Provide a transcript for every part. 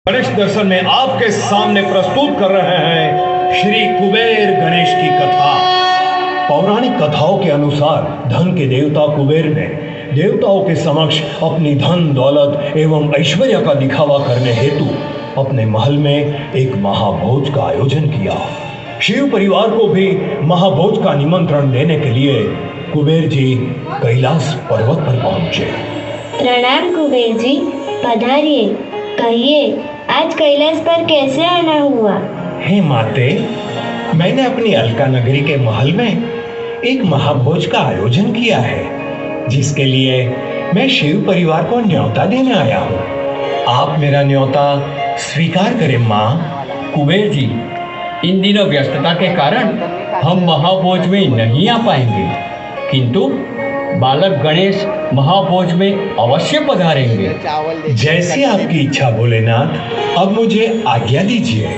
गणेश दर्शन में आपके सामने प्रस्तुत कर रहे हैं श्री कुबेर गणेश की कथा। पौराणिक कथाओं के अनुसार धन के देवता कुबेर ने देवताओं के समक्ष अपनी धन दौलत एवं ऐश्वर्य का दिखावा करने हेतु अपने महल में एक महाभोज का आयोजन किया। शिव परिवार को भी महाभोज का निमंत्रण देने के लिए कुबेर जी कैलाश पर्वत पर पहुंचे। प्रणाम कुबेर जी, पधारिए। कहिए, आज कैलाश पर कैसे आना हुआ? हे माते, मैंने अपनी अलका नगरी के महल में एक महाभोज का आयोजन किया है, जिसके लिए मैं शिव परिवार को न्योता देने आया हूँ। आप मेरा न्योता स्वीकार करें माँ। कुबेर जी, इन दिनों व्यस्तता के कारण हम महाभोज में नहीं आ पाएंगे, किंतु बालक गणेश महाभोज में अवश्य पधारेंगे। जैसी आपकी इच्छा भोलेनाथ, अब मुझे आज्ञा दीजिए।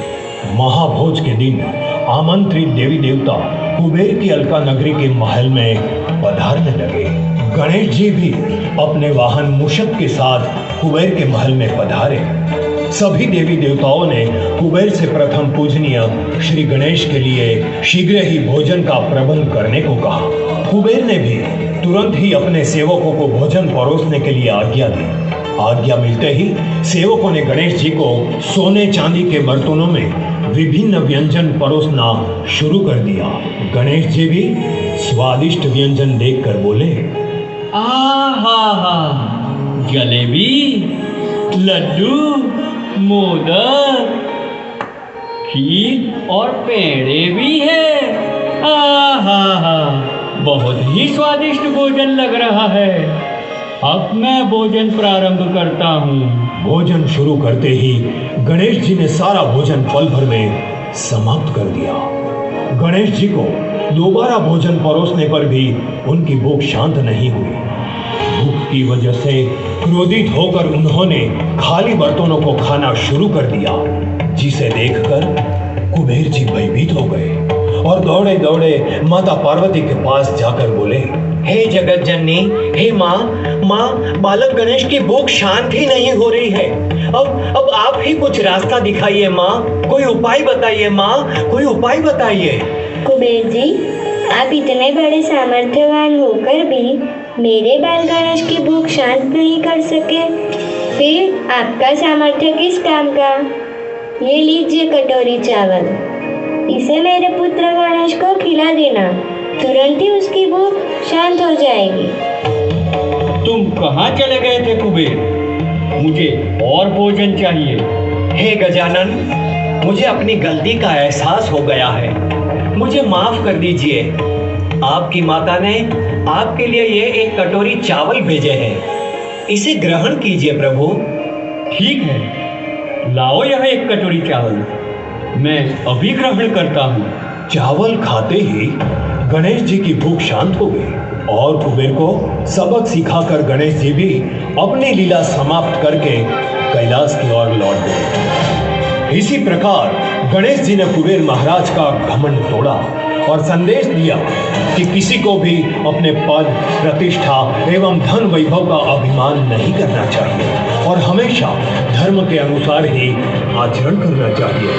महाभोज के दिन आमंत्रित देवी देवता कुबेर की अलका नगरी के महल में पधारने लगे। गणेश जी भी अपने वाहन मूषक के साथ कुबेर के महल में पधारे। सभी देवी देवताओं ने कुबेर से प्रथम पूजनीय श्री गणेश के लिए शीघ्र ही भोजन का प्रबंध करने को कहा। कुबेर ने भी तुरंत ही अपने सेवकों को भोजन परोसने के लिए आज्ञा दी। आज्ञा मिलते ही सेवकों ने गणेश जी को सोने चांदी के बर्तनों में विभिन्न व्यंजन परोसना शुरू कर दिया। गणेश जी भी स्वादिष्ट व्यंजन देखकर बोले, आहा, जलेबी, लड्डू, मोदक, खीर और पेड़े भी है। आहा, बहुत ही स्वादिष्ट भोजन लग रहा है। अब मैं भोजन प्रारंभ करता हूँ। भोजन शुरू करते ही गणेश जी ने सारा भोजन पल भर में समाप्त कर दिया। गणेश जी को दोबारा भोजन परोसने पर भी उनकी भूख शांत नहीं हुई। भूख की वजह से क्रोधित होकर उन्होंने खाली बर्तनों को खाना शुरू कर दिया, जिसे देखकर कुबेर जी भयभीत हो गए और दौड़े दौड़े माता पार्वती के पास जाकर बोले, हे जगत जननी, हे माँ, बालक गणेश की भूख शांत ही नहीं हो रही है। अब आप ही कुछ रास्ता दिखाइए माँ, कोई उपाय बताइए माँ, कोई उपाय बताइए। कुबेर जी, आप इतने बड़े सामर्थ्यवान होकर भी मेरे बाल गणेश की भूख शांत नहीं कर सके, फिर आपका सामर्थ्य किस काम का? ये लीजिए कटोरी चावल, इसे मेरे पुत्र गणेश को खिला देना, तुरंत ही उसकी भूख शांत हो जाएगी। तुम कहाँ चले गए थे कुबेर? मुझे और भोजन चाहिए। हे गजानन, मुझे अपनी गलती का एहसास हो गया है, मुझे माफ कर दीजिए। आपकी माता ने आपके लिए ये एक कटोरी चावल भेजे हैं, इसे ग्रहण कीजिए प्रभु। ठीक है, लाओ यह एक कटोरी चावल, मैं अभी ग्रहण करता हूँ। चावल खाते ही गणेश जी की भूख शांत हो गई और कुबेर को सबक सिखाकर गणेश जी भी अपनी लीला समाप्त करके कैलाश की ओर लौट गए। इसी प्रकार गणेश जी ने कुबेर महाराज का घमंड तोड़ा और संदेश दिया कि किसी को भी अपने पद, प्रतिष्ठा एवं धन वैभव का अभिमान नहीं करना चाहिए और हमेशा धर्म के अनुसार ही आचरण करना चाहिए।